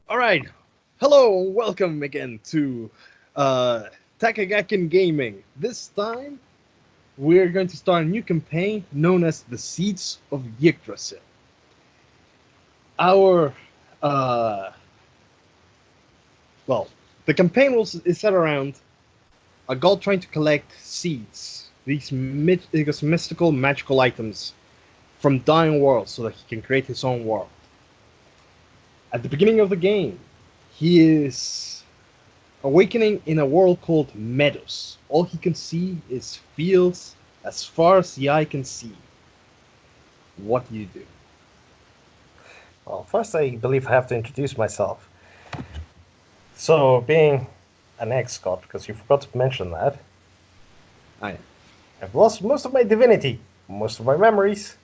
All right. Hello, welcome again to uh, Takagakin Gaming. This time, we're going to start a new campaign known as the Seeds of Yggdrasil. Our, uh, well, the campaign is set around a god trying to collect seeds, these mystical, magical items from dying worlds so that he can create his own world. At the beginning of the game, he is awakening in a world called meadows. All he can see is fields as far as the eye can see. What do you do? Well, first I believe I have to introduce myself. So, being an ex-god, because you forgot to mention that, I I've lost most of my divinity, most of my memories,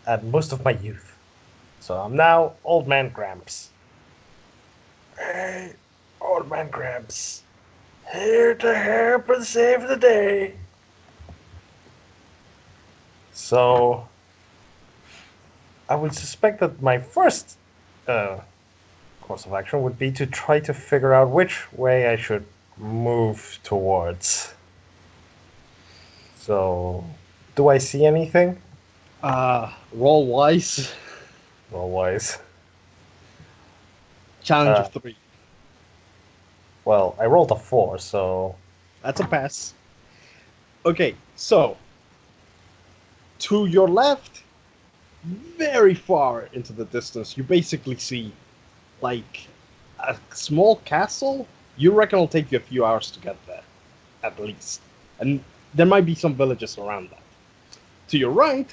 and most of my youth. So I'm now Old Man Gramps. Hey, Old Man Gramps. Here to help and save the day. So, I would suspect that my first course of action would be to try to figure out which way I should move towards. So, do I see anything? roll wise. Well, wise. Challenge Uh, of 3. well, I rolled a 4, so That's a pass. Okay, so to your left, very far into the distance, you basically see like a small castle. You reckon it'll take you a few hours to get there, at least. And there might be some villages around that. To your right,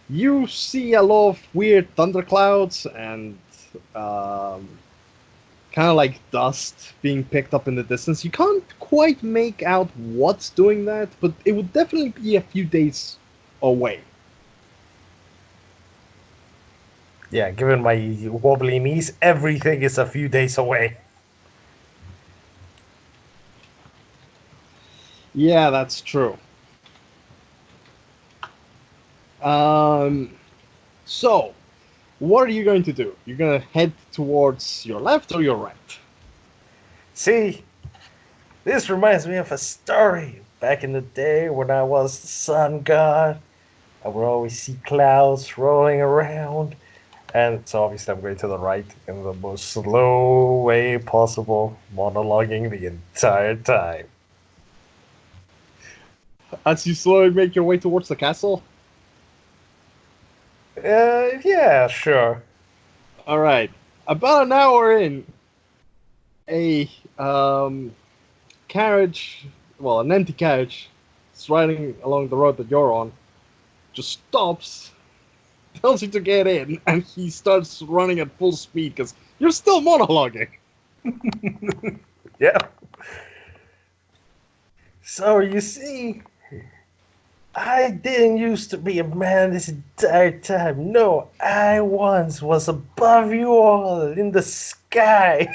you see a lot of weird thunderclouds and um, kind of like dust being picked up in the distance. You can't quite make out what's doing that, but it would definitely be a few days away. yeah, given my wobbly knees, everything is a few days away. Yeah, that's true. Um, so, what are you going to do? You're going to head towards your left or your right? See, this reminds me of a story. Back in the day when I was the sun god, I would always see clouds rolling around. And so obviously I'm going to the right in the most slow way possible, monologuing the entire time. As you slowly make your way towards the castle? Yeah, sure. All right. About an hour in, a carriage, well, an empty carriage, is riding along the road that you're on, just stops, tells you to get in, and he starts running at full speed because you're still monologuing. Yeah. So you see, I didn't used to be a man this entire time. No, I once was above you all in the sky.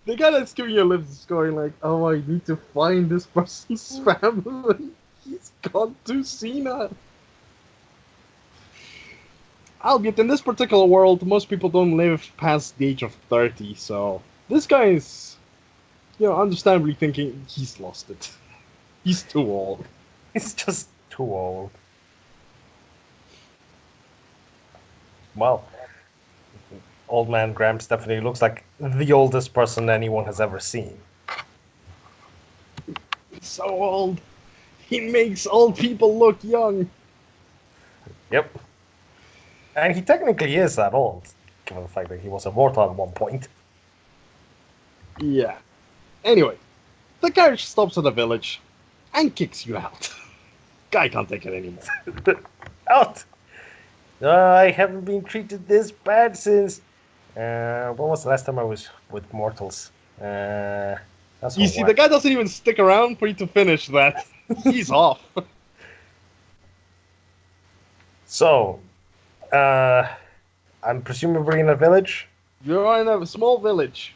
The guy that's giving you lips is going like, "Oh, I need to find this person's family. He's gone too senile." Albeit in this particular world, most people don't live past the age of 30, so this guy is, understandably thinking he's lost it. He's too old. He's just too old. Well, old man Gramps definitely looks like the oldest person anyone has ever seen. He's so old. He makes old people look young. Yep. And he technically is that old, given the fact that he was immortal at one point. Yeah. Anyway, the carriage stops at a village and kicks you out. Guy can't take it anymore. Out! I haven't been treated this bad since. When was the last time I was with mortals? That's a You see, while. the guy doesn't even stick around for you to finish that. He's off. So, uh, I'm presumably in a village. You're in a small village.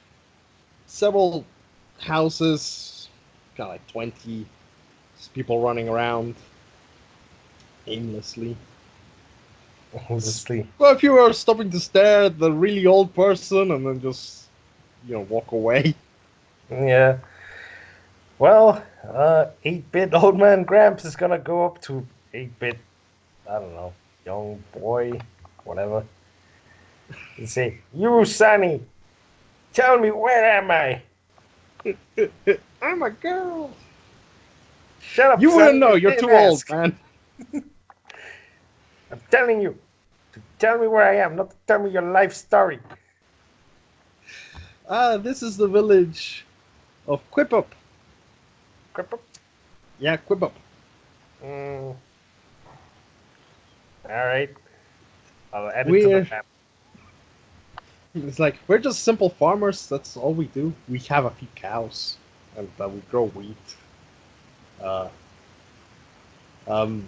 Several houses, kind of like 20 people running around aimlessly. Honestly. Well, if you were stopping to stare at the really old person and then just, walk away. Yeah. Well, 8-bit old man Gramps is gonna go up to 8-bit, I don't know, young boy, whatever, and say, "You, Sonny, tell me where am I? I'm a girl. Shut up, You wouldn't Sonny, know. you You're didn't too old, ask. man. I'm telling you to tell me where I am, not to tell me your life story." This is the village of Quipup. Yeah, Quipup. Mm, all right, I'll add it to the We're map. It's like we're just simple farmers. That's all we do. We have a few cows, and we grow wheat. Uh, um,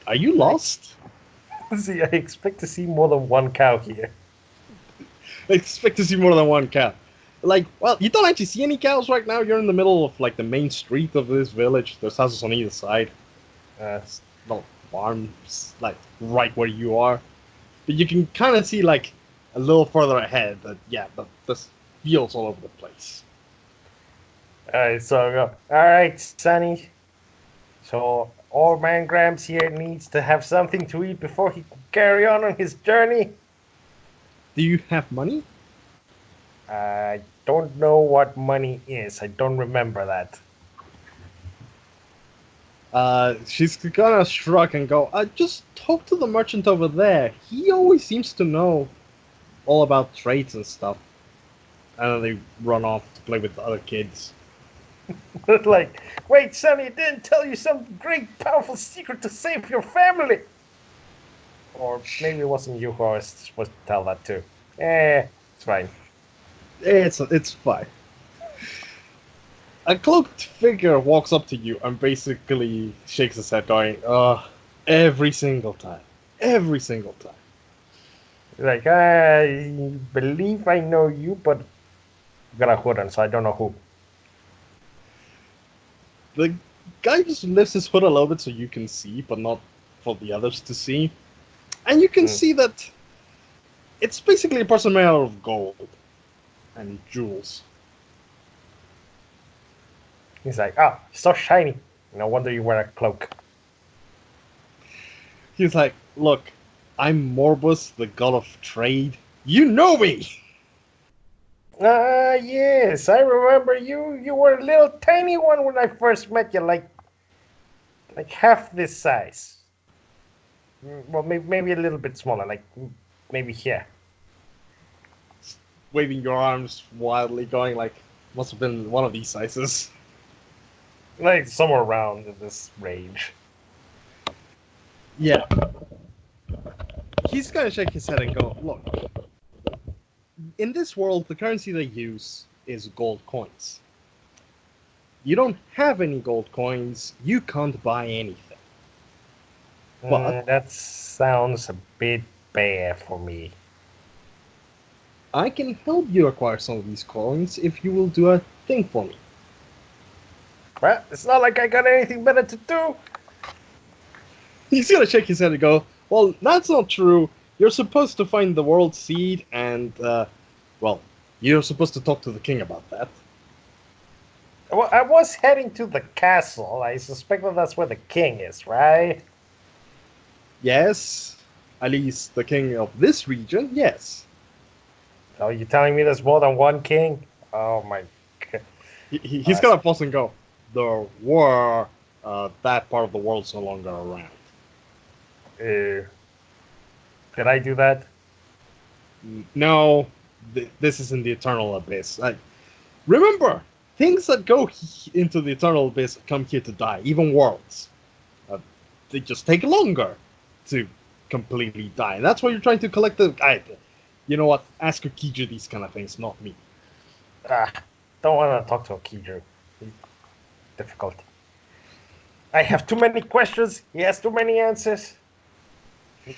are you I lost? see. I expect to see more than one cow here. I expect to see more than one cow. Like, well, you don't actually see any cows right now. You're in the middle of like the main street of this village. There's houses on either side. Uh, It's not farms, like right where you are. But you can kind of see like a little further ahead that there's fields all over the place. all right, so I go. All right, Sonny. So old man Gramps here needs to have something to eat before he can carry on his journey. Do you have money? I don't know what money is. I don't remember that. She's gonna shrug and go, just talk to the merchant over there. He always seems to know all about trades and stuff. And then they run off to play with the other kids. Like, wait, Sonny, didn't tell you some great, powerful secret to save your family. Or maybe it wasn't you who I was supposed to tell that to. It's fine. It's fine. A cloaked figure walks up to you and basically shakes his head, going, every single time. Every single time. Like, I believe I know you, but you got a hood on, so I don't know who. The guy just lifts his hood a little bit so you can see, but not for the others to see. And you can Mm. see that it's basically a person made out of gold and jewels. He's like, oh, so shiny. No wonder you wear a cloak. He's like, look, I'm Morbus, the god of trade. You know me! Ah, yes, I remember you. You were a little tiny one when I first met you, like half this size. Well, maybe a little bit smaller, like maybe here. Waving your arms wildly, going like, must have been one of these sizes. Like somewhere around in this range. Yeah. He's gonna shake his head and go, look, in this world, the currency they use is gold coins. You don't have any gold coins, you can't buy anything. But That sounds a bit bad for me. I can help you acquire some of these coins if you will do a thing for me. Well, it's not like I got anything better to do. He's gonna shake his head and go, well, that's not true. You're supposed to find the world seed and, well, you're supposed to talk to the king about that. Well, I was heading to the castle. I suspect that that's where the king is, right? Yes, at least the king of this region, yes. Oh, you telling me there's more than one king? Oh my god. He's gonna pause and go, there were, that part of the world's no longer around. Did I do that? No, this is in the eternal abyss. Remember, things that go into the eternal abyss come here to die, even worlds. They just take longer to completely die. And that's why you're trying to collect the. You know what? Ask Okija these kind of things, not me. Ah, don't want to talk to Okiju. He's difficult. I have too many questions. He has too many answers.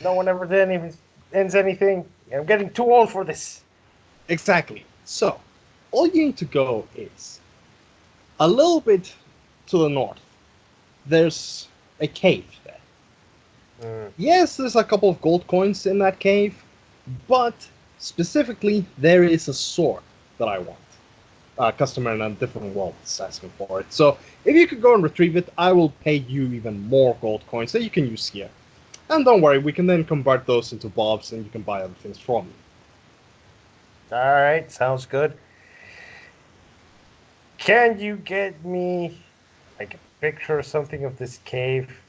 No one ever ends anything. I'm getting too old for this. Exactly. So, all you need to go is a little bit to the north. There's a cave there. Mm. Yes, there's a couple of gold coins in that cave, but specifically, there is a sword that I want. A customer in a different world is asking for it. So if you could go and retrieve it, I will pay you even more gold coins that you can use here. And don't worry, we can then convert those into bobs and you can buy other things from me. All right, sounds good. Can you get me like a picture or something of this cave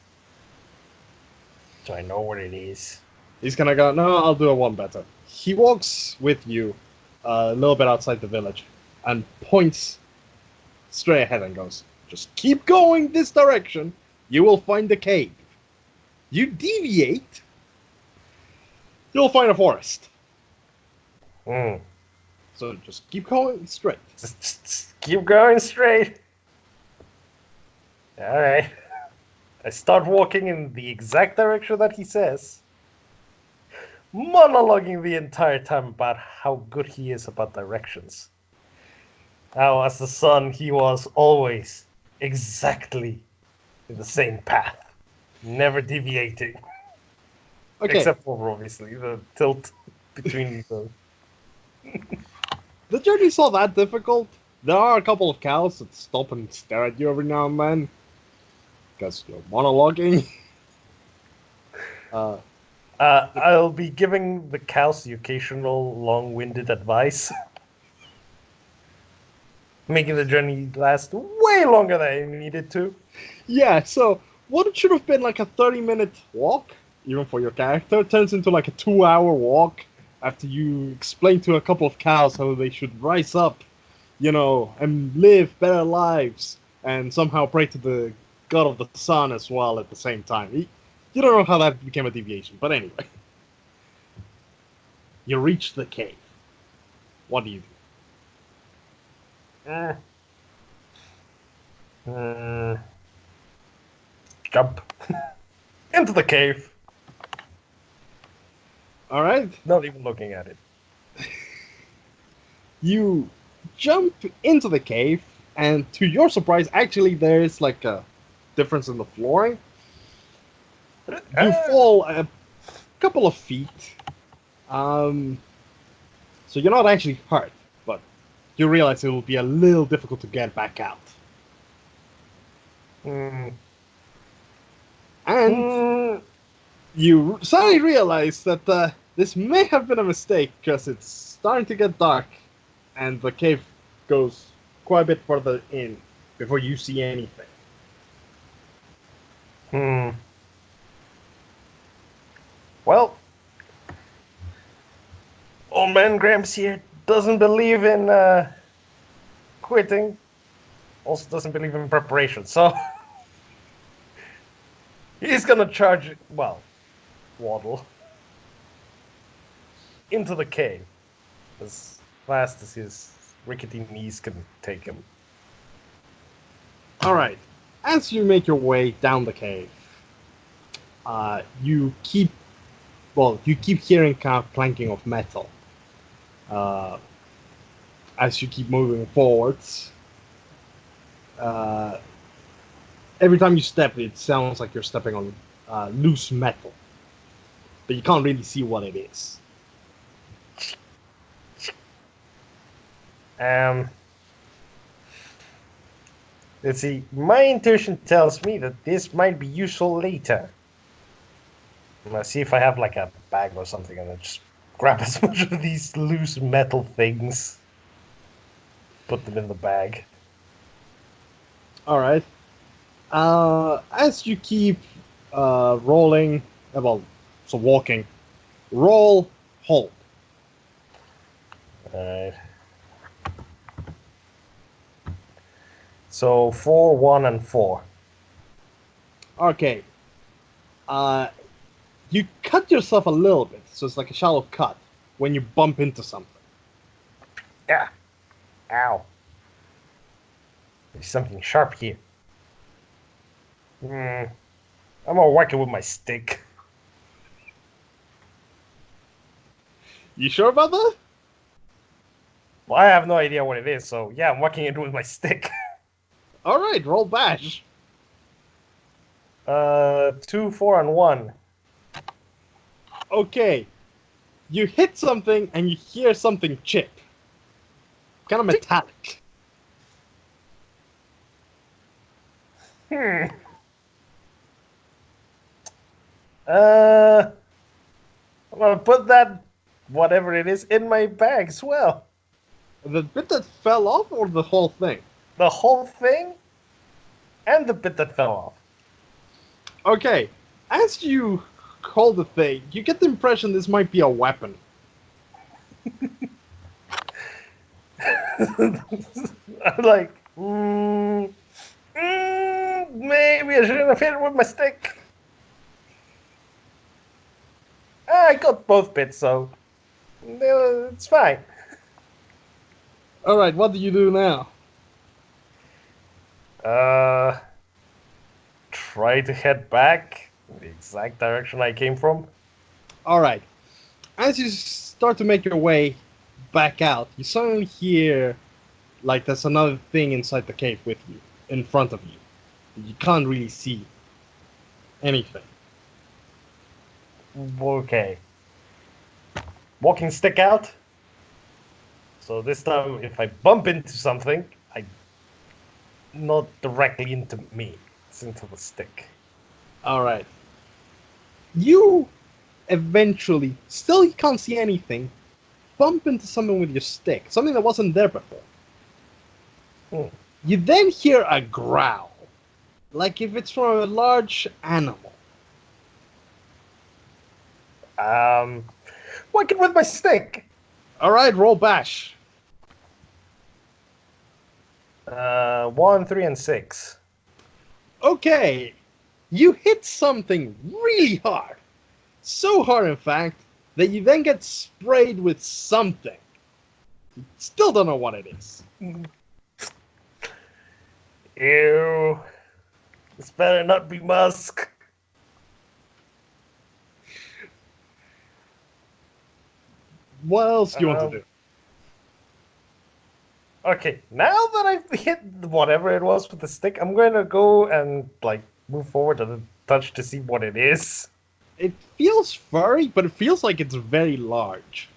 so I know what it is? He's gonna go, no, I'll do a one better. He walks with you a little bit outside the village and points straight ahead and goes, just keep going this direction, you will find the cave. You deviate, you'll find a forest. Mm. So just keep going straight. Just keep going straight. All right. I start walking in the exact direction that he says, monologuing the entire time about how good he is about directions. How, as the son, he was always exactly in the same path, never deviating, Okay, except for obviously the tilt between the. the journey's not that difficult. There are a couple of cows that stop and stare at you every now and then because you're monologuing. Uh, I'll be giving the cows the occasional long-winded advice, making the journey last way longer than I needed to. yeah, so what should have been like a 30-minute walk, even for your character, turns into like a 2-hour walk after you explain to a couple of cows how they should rise up, and live better lives and somehow pray to the god of the sun as well at the same time. You don't know how that became a deviation, but anyway. You reach the cave. What do you do? Mm. Mm. Jump into the cave, All right. not even looking at it. You jump into the cave, and to your surprise, actually, there is like a difference in the flooring. You Ah. fall a couple of feet, um, so you're not actually hurt, but you realize it will be a little difficult to get back out. Mm. And Mm. you suddenly realize that this may have been a mistake because it's starting to get dark, and the cave goes quite a bit further in before you see anything. Mm. Well, old man Gramps here doesn't believe in quitting. Also doesn't believe in preparation. So he's gonna charge, well, waddle into the cave as fast as his rickety knees can take him. All right. As you make your way down the cave, you keep you keep hearing kind of clanking of metal uh, as you keep moving forwards. Uh, every time you step, it sounds like you're stepping on loose metal, but you can't really see what it is. Um, let's see. My intuition tells me that this might be useful later. Let's see if I have like a bag or something and then just grab as much of these loose metal things, put them in the bag. All right. As you keep rolling, so walking, roll, hold. Alright. So 4, 1, and 4. Okay. Uh, you cut yourself a little bit, so it's like a shallow cut when you bump into something. Yeah. Ow. There's something sharp here. Hmm. I'm gonna whack it with my stick. You sure about that? Well, I have no idea what it is, so yeah, I'm whacking it with my stick. All right, roll bash. 2, 4, and 1. Okay, you hit something and you hear something chip. Kind of metallic. Hmm. Uh, I'm gonna put that, whatever it is, in my bag as well. The bit that fell off or the whole thing? The whole thing and the bit that fell off. Okay, as you hold the thing, you get the impression this might be a weapon. I'm like, maybe I shouldn't have hit it with my stick. I got both bits, so it's fine. Alright, what do you do now? Uh, Try to head back in the exact direction I came from. Alright, as you start to make your way back out, you suddenly hear like there's another thing inside the cave with you, in front of you. You can't really see anything. Okay. Walking stick out. So this time, if I bump into something, I not directly into me. It's into the stick. Alright. You eventually, still you can't see anything, bump into something with your stick, something that wasn't there before. Hmm. You then hear a growl, like if it's from a large animal. Um, Whack it with my stick. Alright, roll bash. 1, 3, and 6. Okay, you hit something really hard. So hard, in fact, that you then get sprayed with something. You still don't know what it is. Ew. This better not be musk. What else do you want to Um, do? Okay, now that I've hit whatever it was with the stick, I'm going to go and like move forward a touch to see what it is. It feels furry, but it feels like it's very large.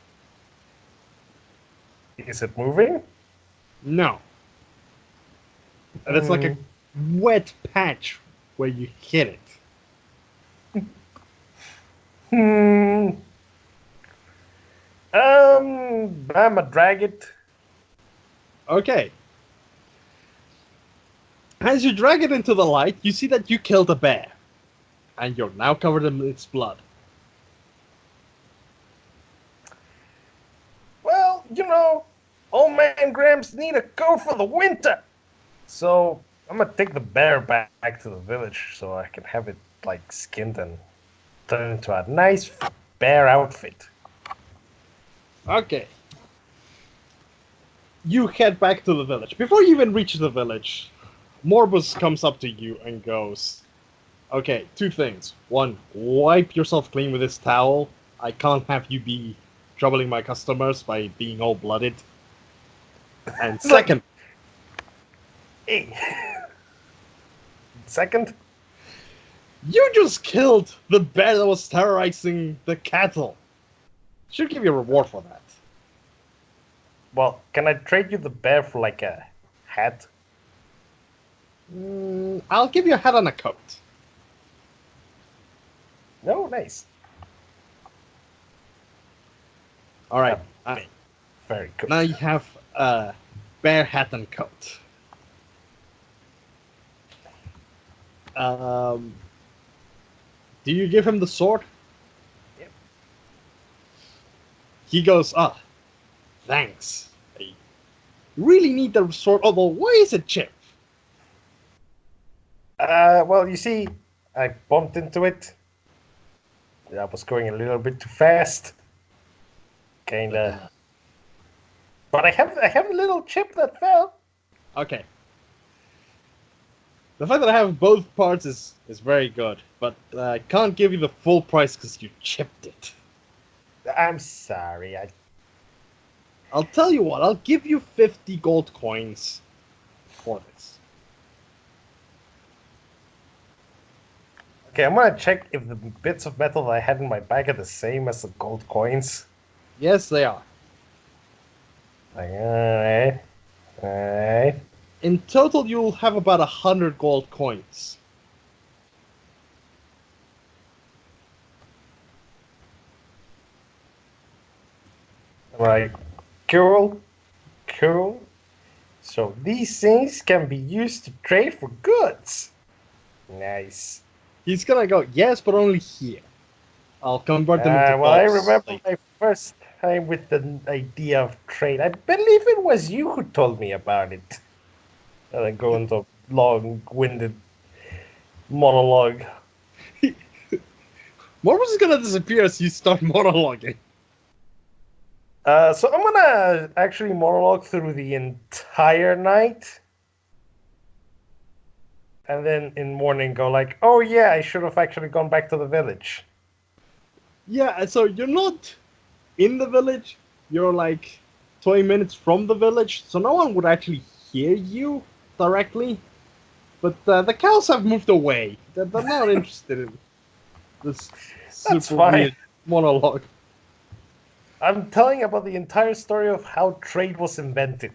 Is it moving? No. And it's like a Hmm. wet patch where you hit it. Hmm. I'ma drag it. Okay. As you drag it into the light, you see that you killed a bear. And you're now covered in its blood. Well, old man Gramps need a coat for the winter. So I'm gonna take the bear back to the village so I can have it like skinned and turn into a nice bear outfit. Okay. You head back to the village. Before you even reach the village, Morbus comes up to you and goes, okay, two things. One, wipe yourself clean with this towel. I can't have you be troubling my customers by being all blooded. And It's like, second, hey. Second, you just killed the bear that was terrorizing the cattle. Should give you a reward for that. well, can I trade you the bear for like a hat? I'll give you a hat and a coat. No, nice. All right. Very good. Now you have a bear hat and coat. Um, do you give him the sword? Yep. He goes, thanks. I really need the sword. Although, why is it chip? Well, you see, I bumped into it. I was going a little bit too fast. Kinda. But I have a little chip that fell. Okay. The fact that I have both parts is very good, but I can't give you the full price because you chipped it. I'm sorry. I'll tell you what, I'll give you 50 gold coins for this. Okay, I'm gonna check if the bits of metal that I had in my bag are the same as the gold coins. Yes, they are. Like, alright, alright. In total, you'll have about 100 gold coins. Right. Cool, cool. So these things can be used to trade for goods. Nice. He's gonna go, yes, but only here. I'll convert them into Well, I dollars remember later. my first time with the idea of trade. I believe it was you who told me about it. And I go into a long-winded monologue. Morpheus is gonna disappear as you start monologuing. So I'm gonna actually monologue through the entire night, and then in morning go like, "Oh yeah, I should have actually gone back to the village." Yeah, so you're not in the village. You're like 20 minutes from the village, so no one would actually hear you directly. But the cows have moved away. They're not interested in this That's super fine. weird monologue. I'm telling about the entire story of how trade was invented.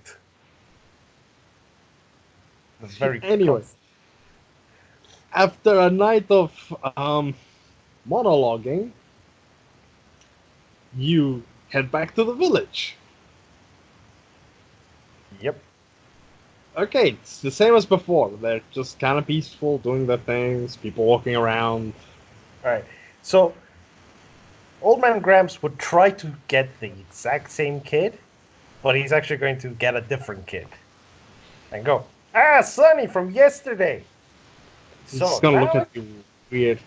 The very Anyway, after a night of monologuing, you head back to the village. Yep. Okay, it's the same as before. They're just kind of peaceful, doing their things, people walking around. All right. So Old Man Gramps would try to get the exact same kid, but he's actually going to get a different kid and go, Sonny from yesterday. He's just So gonna look at you weird.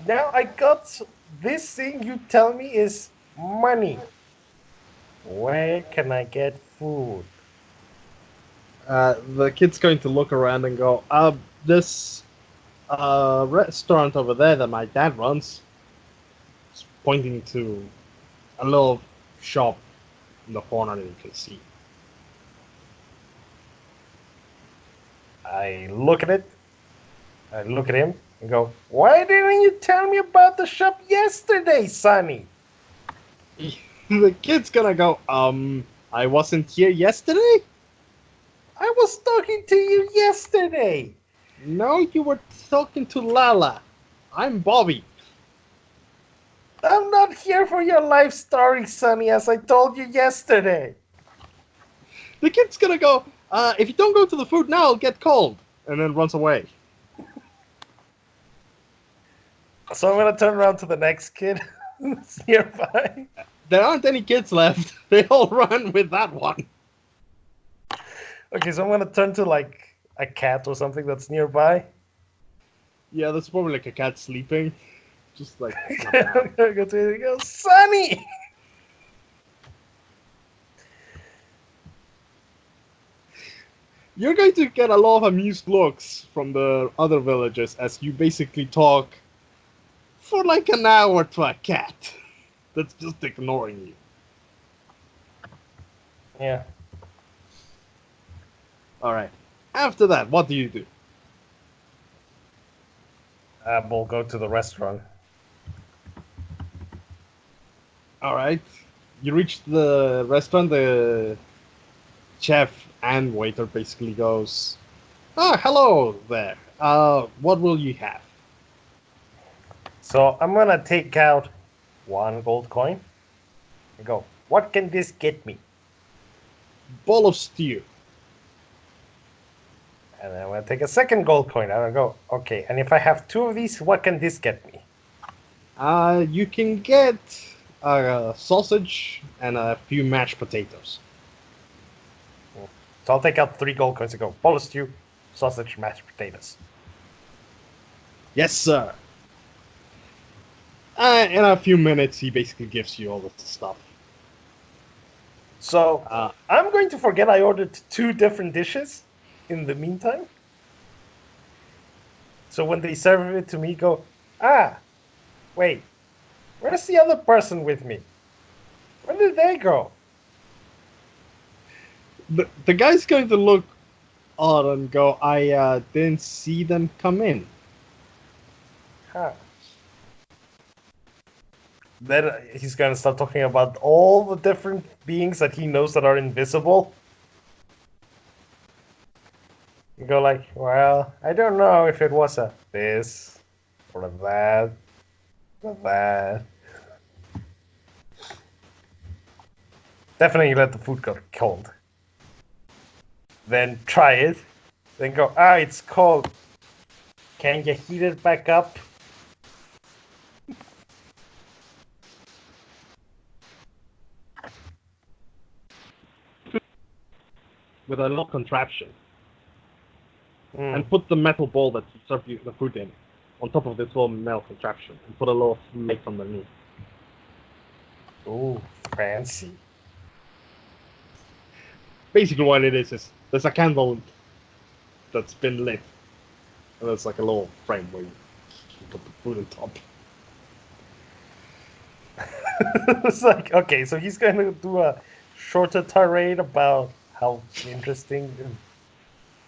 now I got this thing you tell me is money. Where can I get food? The kid's going to look around and go, this restaurant over there that my dad runs. He's pointing to a little shop in the corner that you can see. I look at it. I look at him and go, why didn't you tell me about the shop yesterday, Sonny? The kid's gonna go, I wasn't here yesterday? I was talking to you yesterday. No, you were talking to Lala. I'm Bobby. I'm not here for your life story, Sonny, as I told you yesterday. The kid's gonna go, if you don't go to the food now, I'll get cold. And then runs away. So I'm gonna turn around to the next kid that's nearby. There aren't any kids left. They all run with that one. Okay, so I'm gonna turn to like a cat or something that's nearby. Yeah, that's probably like a cat sleeping. Just like, I'm gonna go to it and go, Sonny! you're going to get a lot of amused looks from the other villagers as you basically talk for like an hour to a cat that's just ignoring you. Yeah. Alright. After that, what do you do? We'll go to the restaurant. Alright. You reach the restaurant, the chef and waiter basically goes, hello there. What will you have? So I'm gonna take out one gold coin and go, what can this get me? Bowl of stew. And then I'm gonna take a second gold coin. I'm gonna go, okay, and if I have two of these, what can this get me? You can get a sausage and a few mashed potatoes. So I'll take out 3 gold coins and go, bowl of stew, sausage, mashed potatoes. Yes, sir. In a few minutes, he basically gives you all the stuff. So I'm going to forget I ordered 2 different dishes in the meantime. So when they serve it to me, go, wait, where's the other person with me? Where did they go? The guy's going to look odd and go, I didn't see them come in. Huh. Then he's gonna start talking about all the different beings that he knows that are invisible. You go like, well, I don't know if it was a this or a that or that. Definitely let the food go cold. Then try it. Then go, it's cold. Can you heat it back up? With a little contraption. Mm. And put the metal bowl that you serve you the food in on top of this little metal contraption and put a little light underneath. Ooh, fancy. Basically what it is there's a candle that's been lit. And there's like a little frame where you put the food on top. It's like, okay, so he's going to do a shorter tirade about how interesting and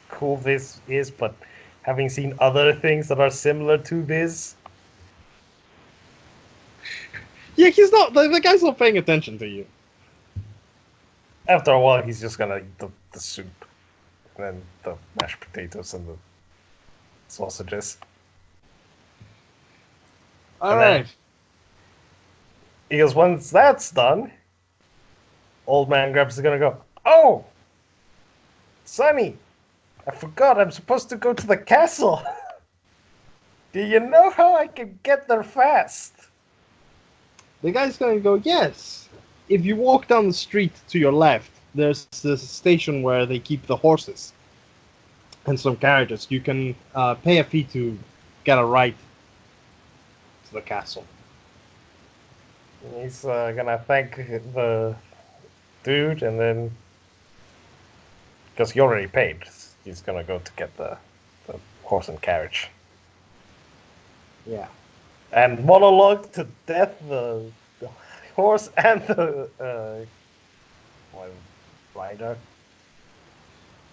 cool this is, but having seen other things that are similar to this. Yeah, he's not. The guy's not paying attention to you. After a while, he's just gonna eat the soup, and then the mashed potatoes and the sausages. All And right. He goes, once that's done, old man Grabs is gonna go, oh, Sonny, I forgot I'm supposed to go to the castle. Do you know how I can get there fast? The guy's gonna go, yes. If you walk down the street to your left, there's this station where they keep the horses and some carriages. You can pay a fee to get a ride to the castle. He's gonna thank the dude, and then because he already paid, he's gonna go to get the horse and carriage. Yeah. And monologue to death the horse and the rider.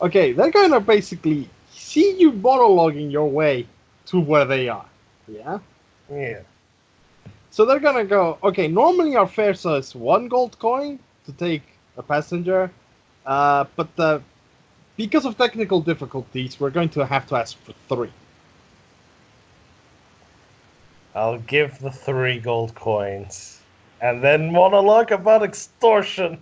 Okay, they're gonna basically see you monologuing your way to where they are. Yeah? Yeah. So they're gonna go, okay, normally our fare says 1 gold coin to take a passenger, but because of technical difficulties, we're going to have to ask for 3. I'll give the 3 gold coins. And then monologue about extortion.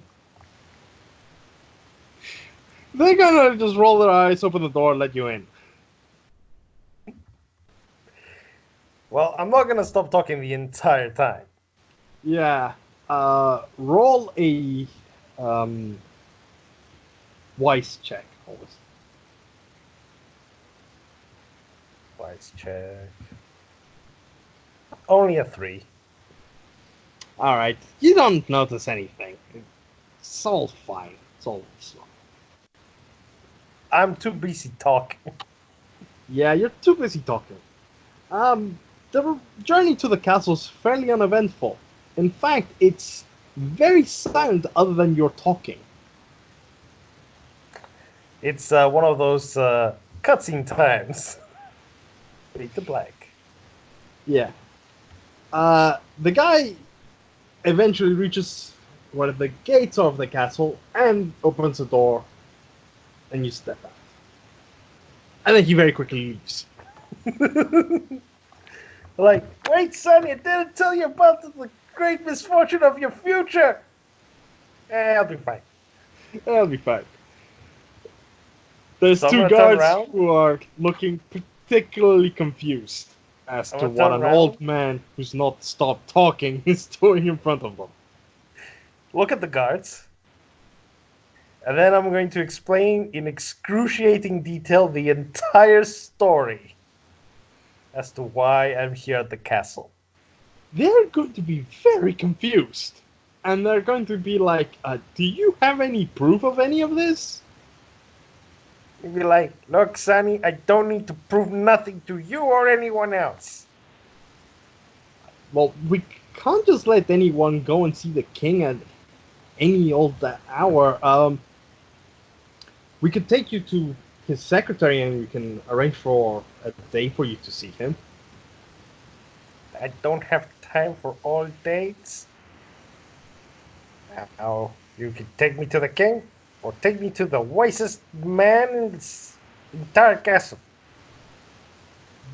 They're gonna just roll their eyes, open the door, and let you in. Well, I'm not gonna stop talking the entire time. Yeah. Roll a wise check, always. Wise check. Only a 3. Alright, you don't notice anything. It's all fine. It's all slow. I'm too busy talking. Yeah, you're too busy talking. The journey to the castle is fairly uneventful. In fact, it's very silent other than your talking. It's one of those cutscene times. Fade to black. Yeah. The guy eventually reaches one of the gates of the castle and opens the door, and you step out. And then he very quickly leaves. Like, wait, Sonny, I didn't tell you about the great misfortune of your future. I'll be fine. That'll be fine. There's So I'm 2 gonna turn guards around. who are looking particularly confused as I'm to gonna what turn an around. old man who's not stopped talking is doing in front of them. Look at the guards. And then I'm going to explain in excruciating detail the entire story as to why I'm here at the castle. They're going to be very confused. And they're going to be like, do you have any proof of any of this? You'd be like, look, Sonny, I don't need to prove nothing to you or anyone else. Well, we can't just let anyone go and see the king at any old hour. We could take you to his secretary and we can arrange for a day for you to see him. I don't have time for all dates. Now, you can take me to the king, or take me to the wisest man in this entire castle.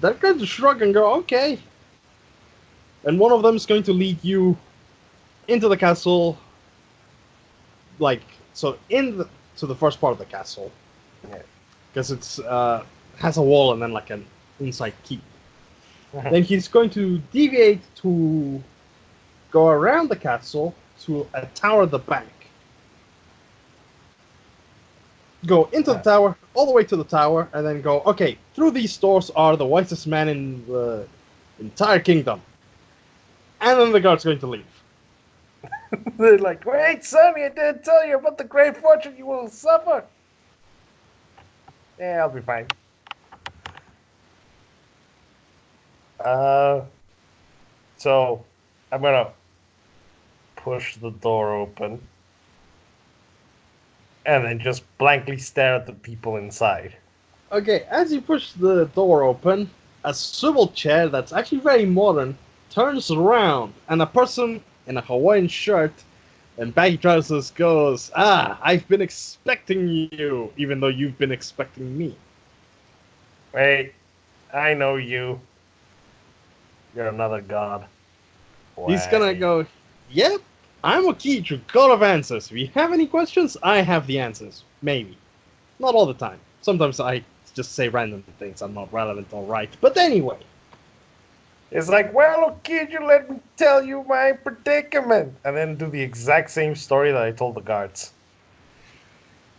They're going to shrug and go, okay. And one of them is going to lead you into the castle, like, so to the first part of the castle, Yeah. because it's has a wall and then like an inside keep. Mhm. Then he's going to deviate to go around the castle to a tower at the back. Go into the tower, all the way to the tower, and then go, okay, through these doors are the wisest man in the entire kingdom. And then the guard's going to leave. They're like, wait, Sonny, I didn't tell you about the great fortune you will suffer. Yeah, I'll be fine. Uh, so I'm gonna push the door open and then just blankly stare at the people inside. Okay, as you push the door open, a swivel chair that's actually very modern turns around, and a person in a Hawaiian shirt and baggy trousers goes, "Ah, I've been expecting you, even though you've been expecting me." Wait, I know you. You're another god. He's gonna Why? go, "Yep, I'm Okiju, God of Answers. If you have any questions, I have the answers. Maybe. Not all the time. Sometimes I just say random things I'm not relevant or right. But anyway, It's like, well, kid, you let me tell you my predicament, and then do the exact same story that I told the guards.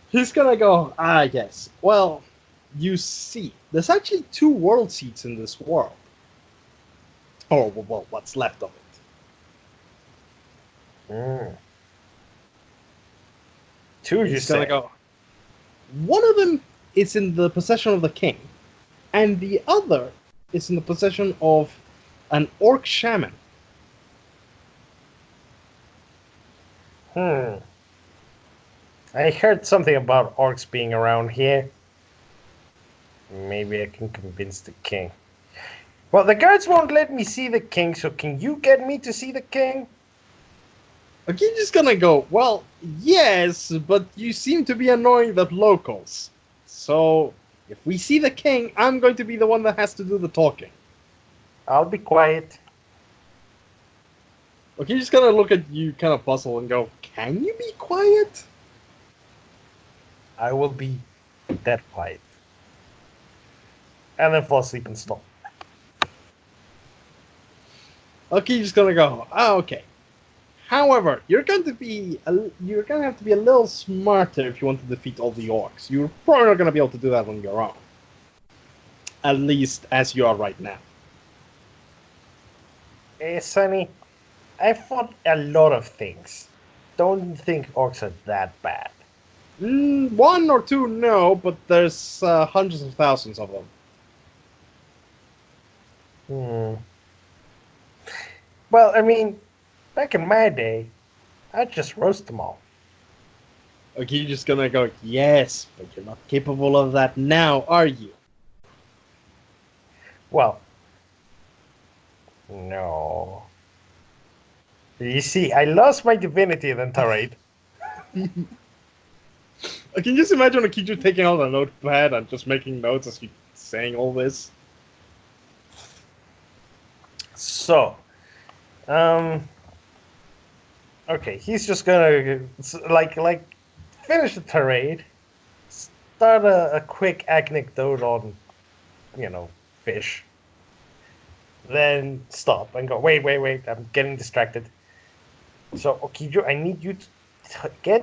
he's gonna go, ah, yes. Well, you see, there's actually two world seats in this world. Or, well, what's left of it. Mm. Two, you He's gonna say? go, one of them is in the possession of the king, and the other is in the possession of an orc shaman. Hmm. I heard something about orcs being around here. Maybe I can convince the king. Well, the guards won't let me see the king, so can you get me to see the king? Okay, just gonna go, well, yes, but you seem to be annoying the locals. So, if we see the king, I'm going to be the one that has to do the talking. I'll be quiet. Okay, just gonna look at you kind of puzzled and go, can you be quiet? I will be dead quiet. And then fall asleep and stop. Okay, just gonna go, ah, okay. However, you're gonna have to be a little smarter if you want to defeat all the orcs. You're probably not gonna be able to do that on your own. At least as you are right now. Hey, Sonny, I fought a lot of things. Don't think orcs are that bad. One or two, no, but there's hundreds of thousands of them. Hmm. Well, I mean, back in my day, I'd just roast them all. Okay, you're just gonna go, yes, but you're not capable of that now, are you? Well, no. You see, I lost my divinity then, Tarade. I can just imagine Akijo taking out a notepad and just making notes as he's saying all this. So, um, okay, he's just gonna like finish the tirade, start a quick anecdote on, fish, then stop and go, wait, I'm getting distracted. So, Okijo, I need you to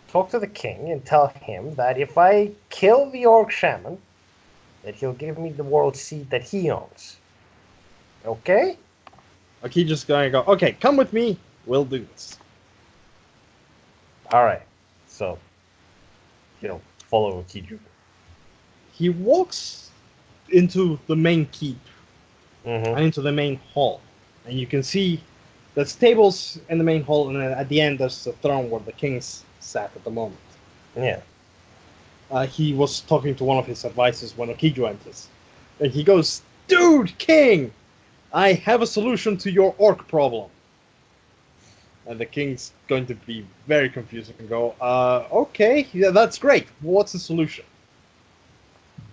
talk to the king and tell him that if I kill the orc shaman, that he'll give me the world seat that he owns. Okay? Akijo's gonna go, okay, come with me, we'll do this. All right. So, follow Okijo. He walks into the main keep Mm-hmm. and into the main hall. And you can see there's tables in the main hall, and then at the end there's the throne where the kings sat at the moment. Yeah. He was talking to one of his advisors when Okijo enters. And he goes, dude, king! I have a solution to your orc problem. And the king's going to be very confused and go, okay, yeah, that's great. What's the solution?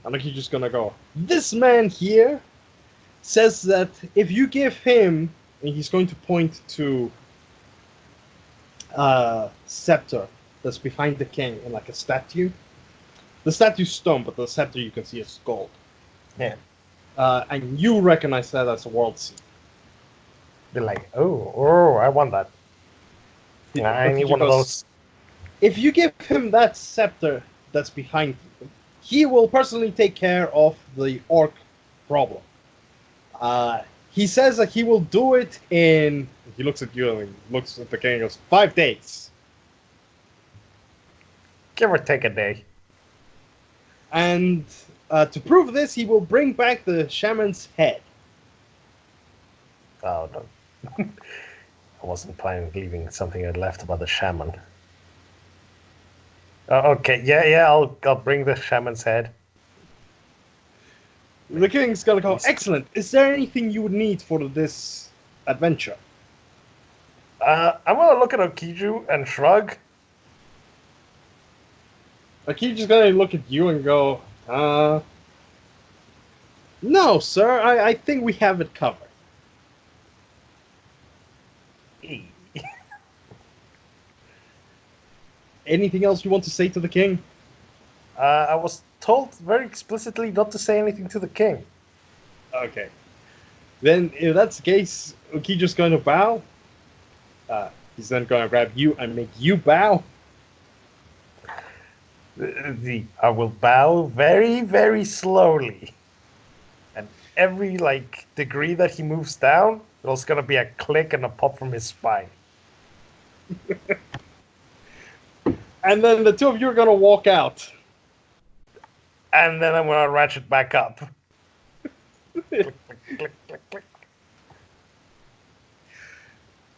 And he's just gonna go, this man here says that if you give him, and he's going to point to scepter that's behind the king in like a statue. The statue's stone, but the scepter you can see is gold. Yeah. And you recognize that as a world seed. Be like, oh, I want that. I need one of those. If you give him that scepter that's behind you, he will personally take care of the orc problem. He says that he will do it in. He looks at you and looks at the king and goes, 5 days. Give or take a day. And to prove this, he will bring back the shaman's head. Oh, no. I wasn't planning on leaving something I left about the shaman. Okay, yeah, I'll bring the shaman's head. The king's gonna go, excellent. Is there anything you would need for this adventure? I'm gonna look at Okiju and shrug. Okiju's gonna look at you and go, no, sir, I think we have it covered. Anything else you want to say to the king? I was told very explicitly not to say anything to the king. Okay. Then, if that's the case, Okiju's going to bow. He's then going to grab you and make you bow. I will bow very, very slowly. And every, degree that he moves down, there's going to be a click and a pop from his spine. And then the two of you are going to walk out. And then I'm going to ratchet back up. Click, click, click, click, click.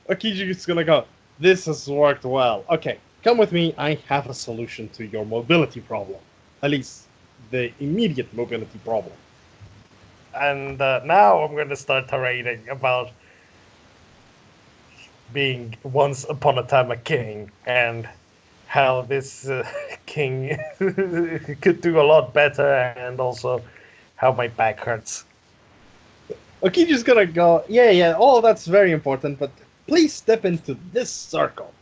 Okiju's going to go, this has worked well. Okay, come with me. I have a solution to your mobility problem. At least, the immediate mobility problem. And now I'm going to start tirade about being once upon a time a king and how this king could do a lot better, and also how my back hurts. Okiju's gonna go, yeah, all that's very important, but please step into this circle.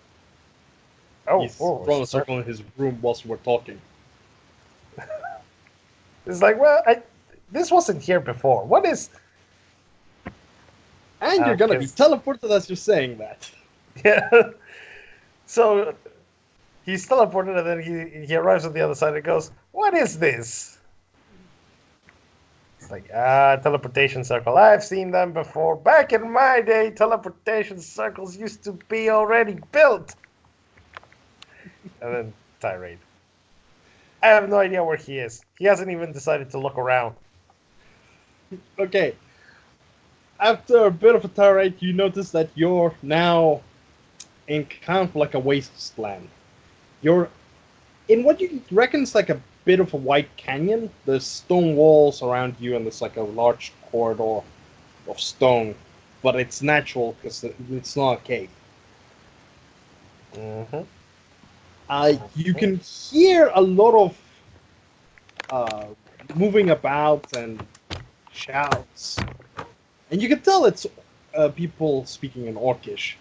He's drawn a circle in his room whilst we're talking. It's like, well, this wasn't here before. What is... And you're gonna be teleported as you're saying that. Yeah. So he's teleported, and then he arrives on the other side and goes, what is this? It's like, teleportation circle. I've seen them before. Back in my day, teleportation circles used to be already built. And then tirade. I have no idea where he is. He hasn't even decided to look around. Okay. After a bit of a tirade, you notice that you're now in kind of like a wasteland. You're in what you reckon is like a bit of a white canyon. There's stone walls around you, and there's like a large corridor of stone, but it's natural because it's not a cave. Mm-hmm. You can hear a lot of moving about and shouts, and you can tell it's people speaking in Orcish.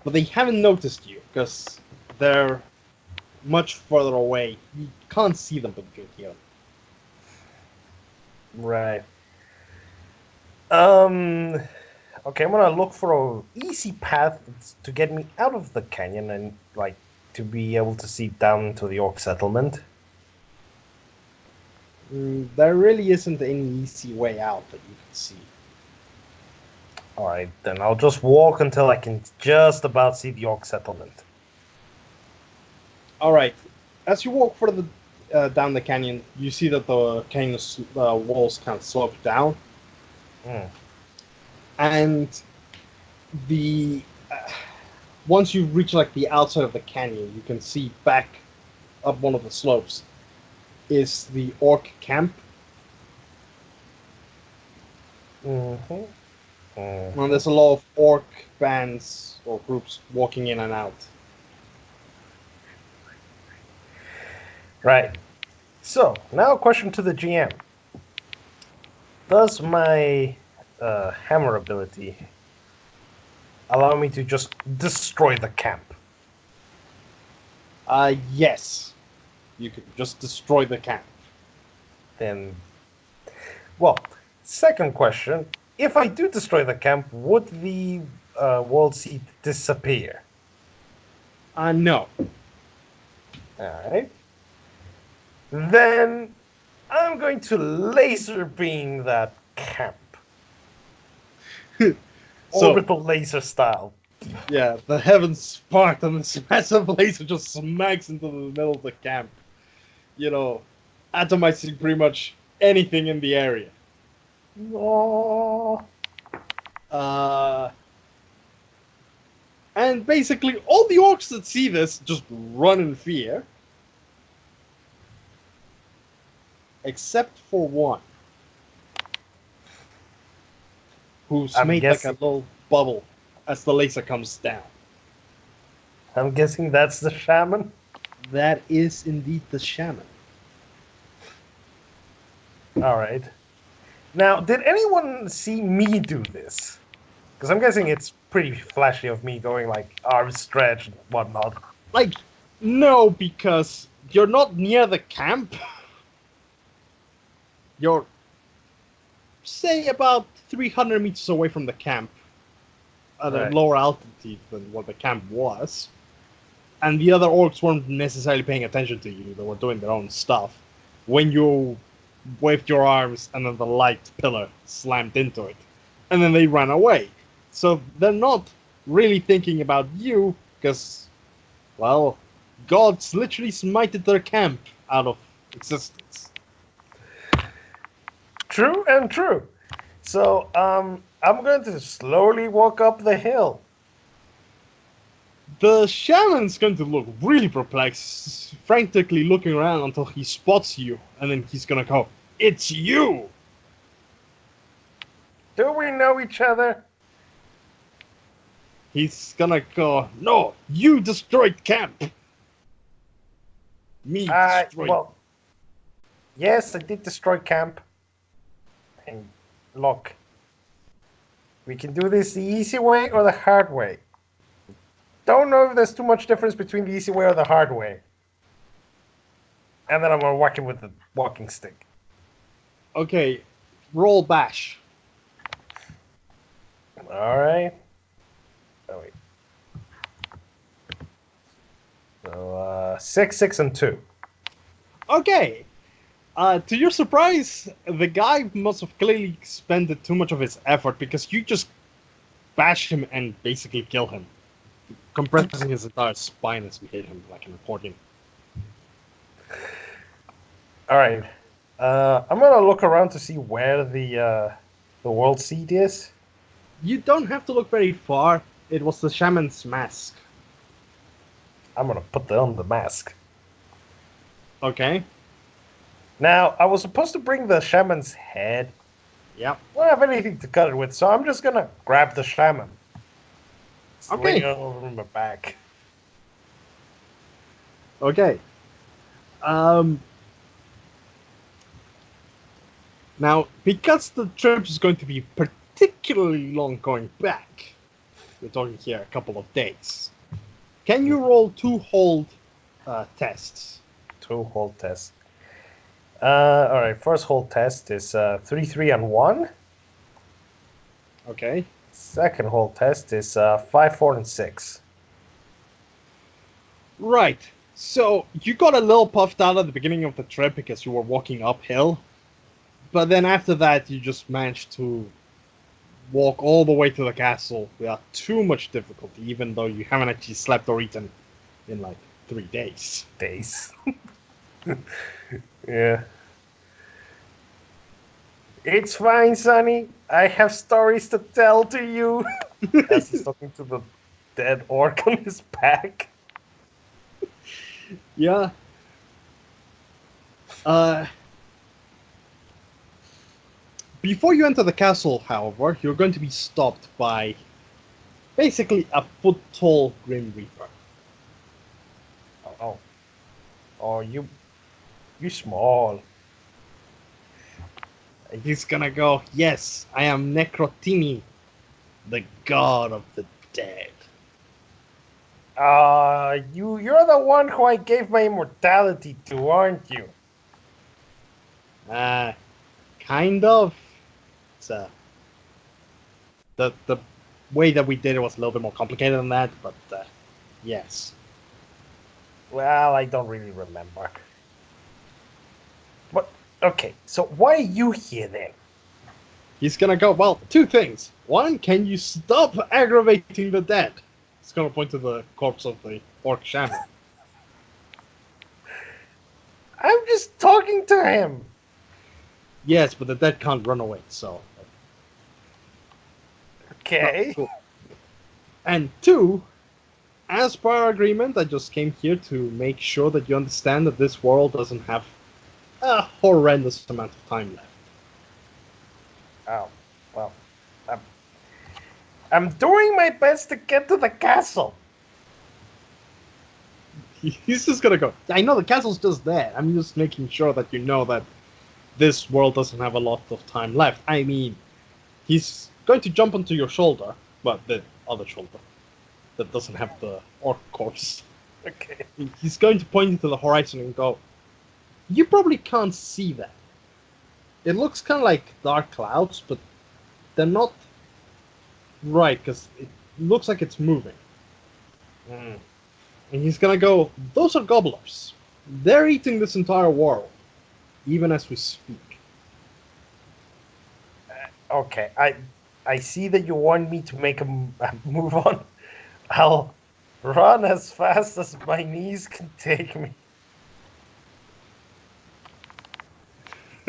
But they haven't noticed you because they're much further away. You can't see them, but you can hear them. Right. Okay, I'm gonna look for an easy path to get me out of the canyon and to be able to see down to the orc settlement. There really isn't any easy way out that you can see. Alright, then I'll just walk until I can just about see the orc settlement. Alright, as you walk further down the canyon, you see that the canyon walls kind of slope down. And once you reach the outside of the canyon, you can see back up one of the slopes is the orc camp. Mm-hmm. And Mm-hmm. there's a lot of orc bands or groups walking in and out. Right. So now a question to the GM: does my hammer ability allow me to just destroy the camp? Yes, you could just destroy the camp. Then, well, second question: if I do destroy the camp, would the world seed disappear? No. All right. Then I'm going to laser beam that camp, So, orbital laser style. yeah, the heavens sparked and this massive laser just smacks into the middle of the camp. You know, atomizing pretty much anything in the area. Oh, Uh, and basically, all the orcs that see this just run in fear, except for one, who's I'm made like a guessing. little bubble as the laser comes down. I'm guessing that's the shaman. That is indeed the shaman. All right. Now, did anyone see me do this? Because I'm guessing it's pretty flashy of me going like arms stretched and whatnot. Like, no, because you're not near the camp. You're, say, about 300 meters away from the camp at a Right. lower altitude than what the camp was. And the other orcs weren't necessarily paying attention to you. They were doing their own stuff. When you waved your arms and then the light pillar slammed into it. And then they ran away. So they're not really thinking about you because, well, gods literally smited their camp out of existence. True and true. So, I'm going to slowly walk up the hill. The shaman's going to look really perplexed, frantically looking around until he spots you, and then he's gonna go, "It's you!" Do we know each other? He's gonna go, "No, you destroyed camp! Me destroyed." Well, yes, I did destroy camp. And look, we can do this the easy way or the hard way. Don't know if there's too much difference between the easy way or the hard way. And then I'm gonna whack him with the walking stick. Okay, roll bash. All right. Oh wait. So 6, 6, and 2. Okay, to your surprise, the guy must have clearly expended too much of his effort because you just bash him and basically kill him, compressing his entire spine as you hit him like an accordion. All right. I'm gonna look around to see where the world seed is. You don't have to look very far. It was the shaman's mask. I'm gonna put on the mask. Okay. Now I was supposed to bring the shaman's head. Yep. I don't have anything to cut it with, so I'm just gonna grab the shaman. Sling it Okay. over my back. Okay. Um. Now, because the trip is going to be particularly long going back, we're talking here a couple of days. Can you roll two hold tests? Two hold test. All right. First hold test is 3, 3, and 1. Okay. Second hold test is 5, 4, and 6. Right. So you got a little puffed out at the beginning of the trip because you were walking uphill, but then after that you just managed to walk all the way to the castle without too much difficulty, even though you haven't actually slept or eaten in like 3 days. Days. Yeah. It's fine, Sonny. I have stories to tell to you. As he's talking to the dead orc on his back. Yeah. Uh, Before you enter the castle, however, you're going to be stopped by basically a foot-tall Grim Reaper. Oh, oh, you small. He's gonna go, yes, I am Necrotini, the god of the dead. You're the one who I gave my immortality to, aren't you? Uh, kind of. It's, the way that we did it was a little bit more complicated than that, but yes. Well, I don't really remember. But okay, so why are you here then? He's gonna go, well, two things. One, can you stop aggravating the dead? He's gonna point to the corpse of the orc shaman. I'm just talking to him. Yes, but the dead can't run away, so. Okay. Cool. And two, as per our agreement, I just came here to make sure that you understand that this world doesn't have a horrendous amount of time left. Oh, well, I'm doing my best to get to the castle. He's just gonna go, I know the castle's just there. I'm just making sure that you know that this world doesn't have a lot of time left. I mean, he's going to jump onto your shoulder, well, the other shoulder, that doesn't have the orc corpse. Okay. He's going to point into the horizon and go, you probably can't see that. It looks kind of like dark clouds, but they're not right, because it looks like it's moving. Mm. And he's gonna go, those are gobblers. They're eating this entire world, even as we speak. Okay, I see that you want me to make a move on. I'll run as fast as my knees can take me.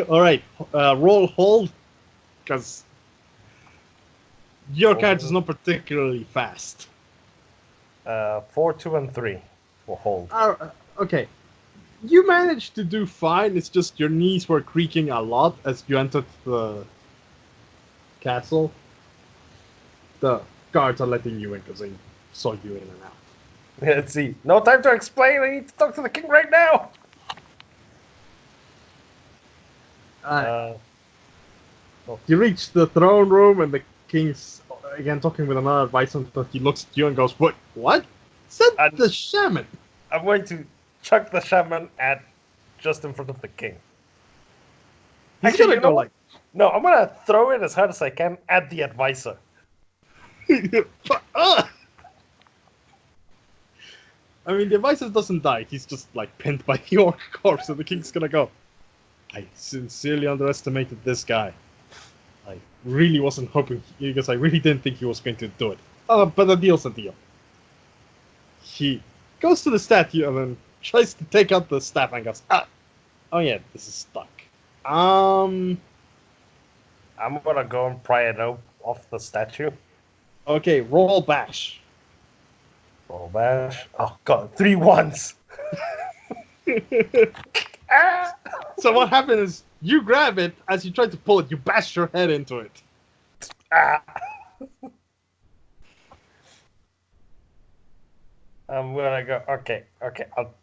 Alright, roll hold, because your character's not particularly fast. 4, 2, and 3 will hold. Okay, you managed to do fine, it's just your knees were creaking a lot as you entered the castle. The guards are letting you in because they saw you in and out. Let's see. No time to explain. I need to talk to the king right now. You reach the throne room and the king's again talking with another advisor. He looks at you and goes, "What? What? Send the shaman." I'm going to chuck the shaman at just in front of the king. He's Actually, gonna go like, no, I'm gonna throw it as hard as I can at the advisor. I mean, the advisor doesn't die. He's just like pinned by the orc corpse, and the king's gonna go, I sincerely underestimated this guy. I really wasn't hoping, because I really didn't think he was going to do it. But a deal's a deal. He goes to the statue and then tries to take out the staff and goes, oh yeah, this is stuck. I'm gonna go and pry it out off the statue. Okay, roll bash. Roll bash. Oh god, 3 ones. So what happened is, you grab it, as you try to pull it, you bash your head into it. I'm gonna go, okay, I'll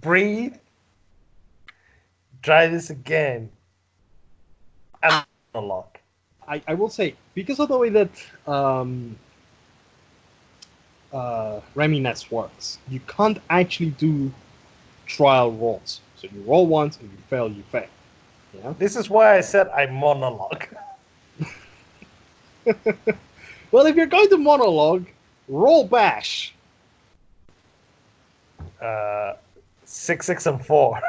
breathe, try this again, and unlock. I will say, because of the way that RemiNes works, you can't actually do trial rolls. So you roll once and you fail, you fail. Yeah? This is why I said I monologue. Well, if you're going to monologue, roll bash. 6, 6, and 4.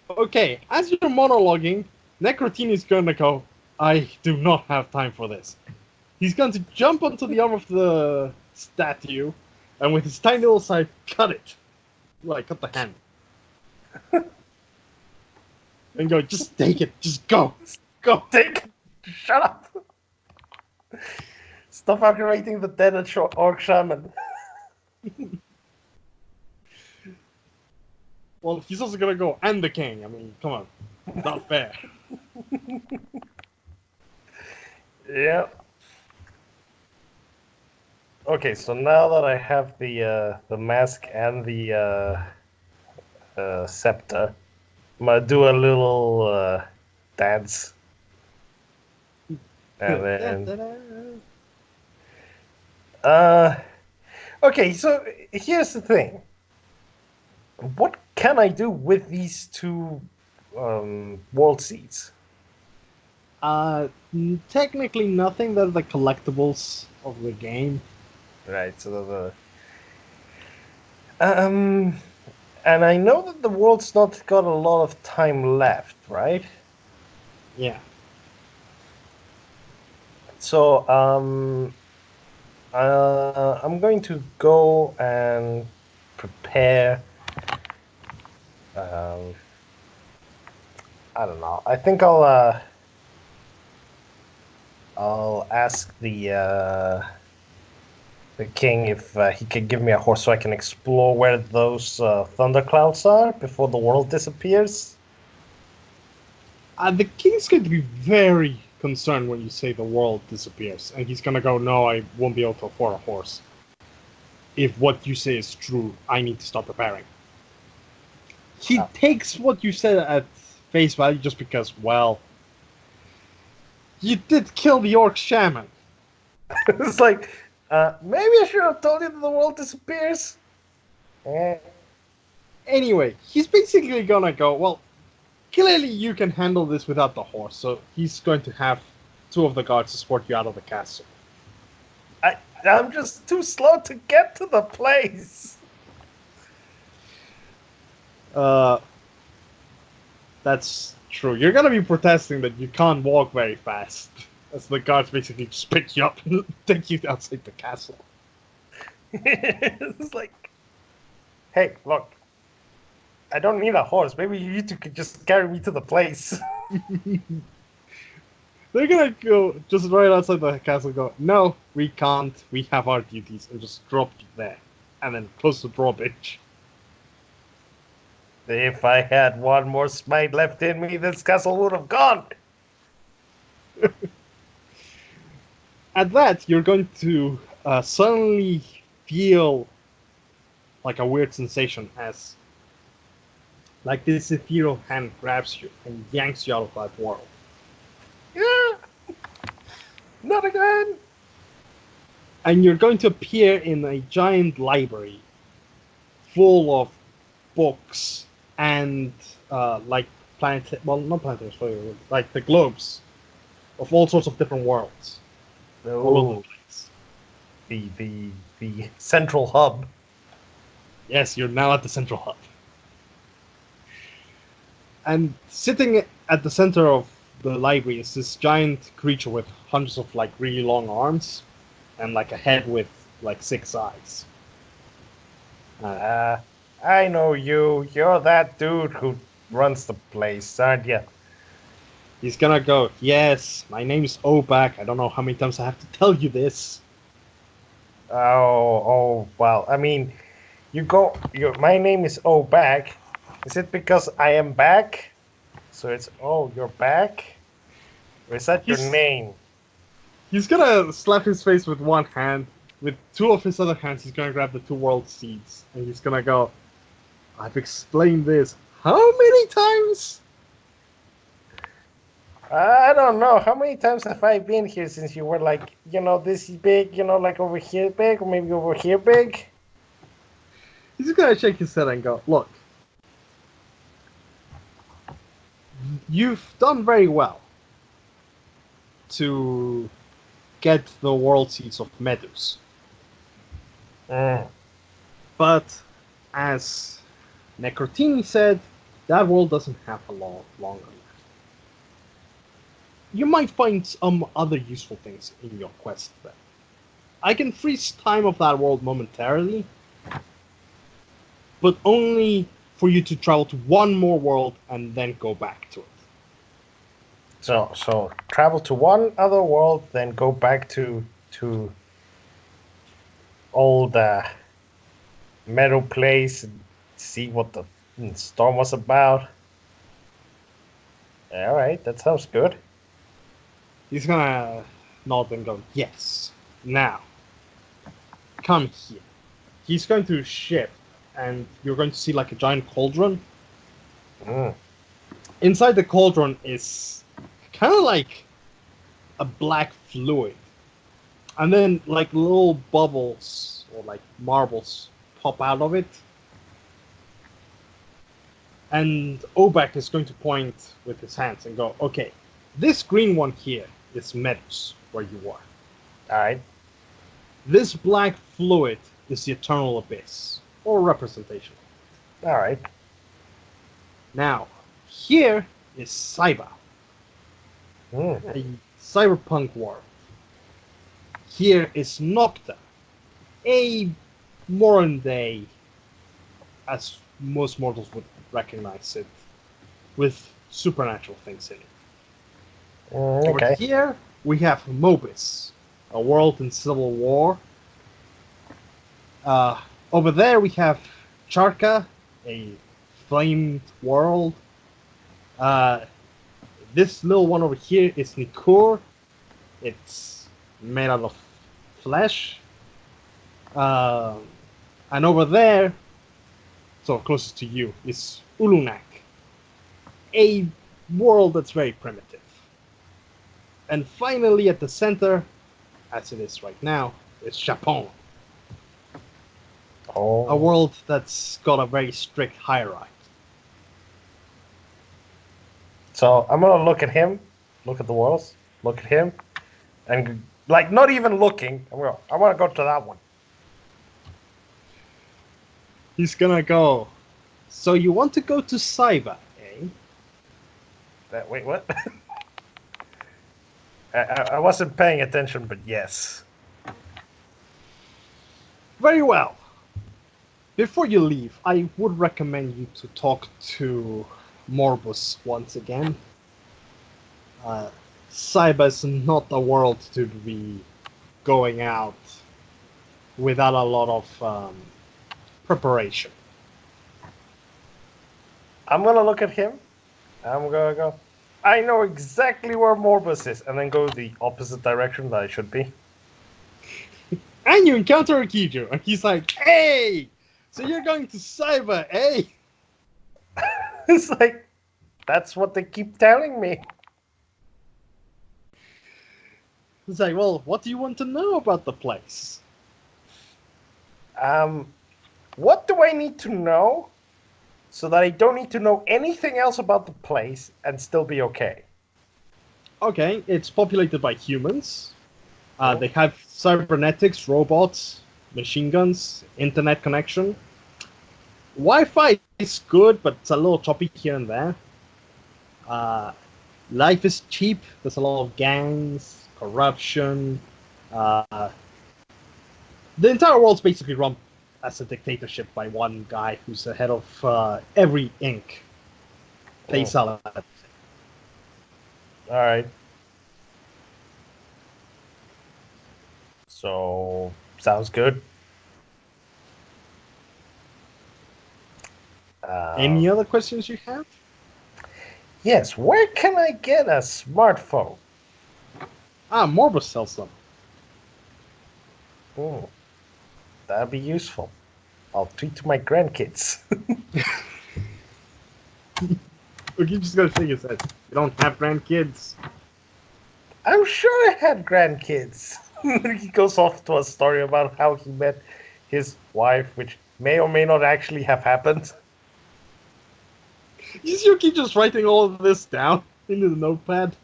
Okay, as you're monologuing, Necrotini is going to go, I do not have time for this. He's going to jump onto the arm of the statue, and with his tiny little scythe, cut it. Like, cut the hand. And go, just take it, just go. Go. Take it. Shut up. Stop aggravating the dead orc shaman. Well, he's also gonna go, and the king. I mean, come on. Not fair. Yeah. Okay, so now that I have the mask and the scepter, I'm gonna do a little dance, and then uh, okay. So here's the thing: what can I do with these two world seeds? Technically nothing. They're the collectibles of the game. Right. So um, and I know that the world's not got a lot of time left, right? Yeah. So I'm going to go and prepare. Um, I don't know. I think I'll ask the king if he can give me a horse so I can explore where those thunderclouds are before the world disappears. The king's going to be very concerned when you say the world disappears, and he's gonna go, "No, I won't be able to afford a horse. If what you say is true, I need to start preparing." He Oh. takes what you said at face value just because, well, you did kill the orc shaman. It's like maybe I should have told you that the world disappears. Eh. Anyway, he's basically gonna go, well, clearly you can handle this without the horse, so he's going to have two of the guards escort you out of the castle. I'm just too slow to get to the place. Uh, that's true. You're gonna be protesting that you can't walk very fast, as the guards basically just pick you up and take you outside the castle. It's like, hey, look, I don't need a horse. Maybe you two could just carry me to the place. They're gonna go just right outside the castle. Go, no, we can't. We have our duties, and just drop you there, and then close the drawbridge. If I had one more smite left in me, this castle would have gone. At that, you're going to suddenly feel like a weird sensation as, like, this ethereal hand grabs you and yanks you out of that world. Yeah, not again. And you're going to appear in a giant library full of books and like planet, well, not planetary, sorry, like the globes of all sorts of different worlds all over the No, place. the central hub. Yes, you're now at the central hub. And sitting at the center of the library is this giant creature with hundreds of like really long arms and like a head with like six eyes. Uh, Uh, I know you. You're that dude who runs the place, aren't you? he's gonna go, yes, my name is Obak. I don't know how many times I have to tell you this. Oh, well. I mean, you go. My name is O back. Is it because I am back? So it's you're back, or is that your He's name? he's gonna slap his face with one hand. With two of his other hands, he's gonna grab the two world seeds, and he's gonna go, I've explained this how many times? I don't know. How many times have I been here since you were like, this big, like over here big, or maybe over here big? He's gonna shake his head and go, look, you've done very well to get the world seeds of Medus. Mm. But as Necrotini said, that world doesn't have a lot longer left. You might find some other useful things in your quest then. I can freeze time of that world momentarily, but only for you to travel to one more world and then go back to it. So travel to one other world, then go back to old meadow place and see what the storm was about. All right, that sounds good. He's gonna nod and go, yes. Now, come here. He's going to shift, and you're going to see like a giant cauldron. Mm. Inside the cauldron is kind of like a black fluid. And then like little bubbles or like marbles pop out of it. And Obak is going to point with his hands and go, okay, this green one here is Meadows, where you are. All right. This black fluid is the eternal abyss, or representation. All right. Now, here is Cyber, Mm. a cyberpunk world. Here is Nocta, a modern day, as most mortals would recognize it, with supernatural things in it. Over Okay. here, we have Mobis, a world in civil war. Over there, we have Charka, a flamed world. Uh, this little one over here is Nikur. It's made out of flesh. And over there, so closest to you, is Ulunak, a world that's very primitive. And finally, at the center, as it is right now, is Japon, a Oh. world that's got a very strict hierarchy. So I'm gonna look at him, look at the walls, look at him, and like not even looking. I want to go to that one. He's gonna go. So you want to go to Saiba, eh? Wait, what? I wasn't paying attention, but yes. Very well. Before you leave, I would recommend you to talk to Morbus once again. Saiba is not a world to be going out without a lot of preparation. I'm gonna look at him. I'm gonna go. I know exactly where Morbus is, and then go the opposite direction that I should be. And you encounter Akijo, and he's like, hey! So you're going to Saiba, eh? It's like that's what they keep telling me. He's like, well, what do you want to know about the place? What do I need to know so that I don't need to know anything else about the place and still be okay? Okay, it's populated by humans. They have cybernetics, robots, machine guns, internet connection. Wi-Fi is good, but it's a little choppy here and there. Life is cheap. There's a lot of gangs, corruption. The entire world's basically run as a dictatorship by one guy who's the head of every ink. They sell it. All right. So sounds good. Any other questions you have? Yes. Where can I get a smartphone? Morbus sells them. That'd be useful. I'll treat to my grandkids. Look, you just gotta shake his head. You don't have grandkids. I'm sure I had grandkids. He goes off to a story about how he met his wife, which may or may not actually have happened. You keep just writing all of this down into the notepad.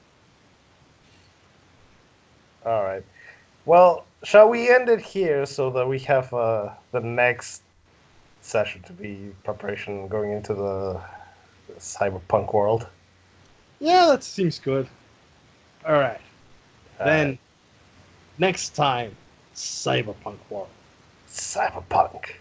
All right. Well, shall we end it here so that we have the next session to be preparation going into the cyberpunk world? Yeah, that seems good. Alright. Then, next time, Cyberpunk World. Cyberpunk.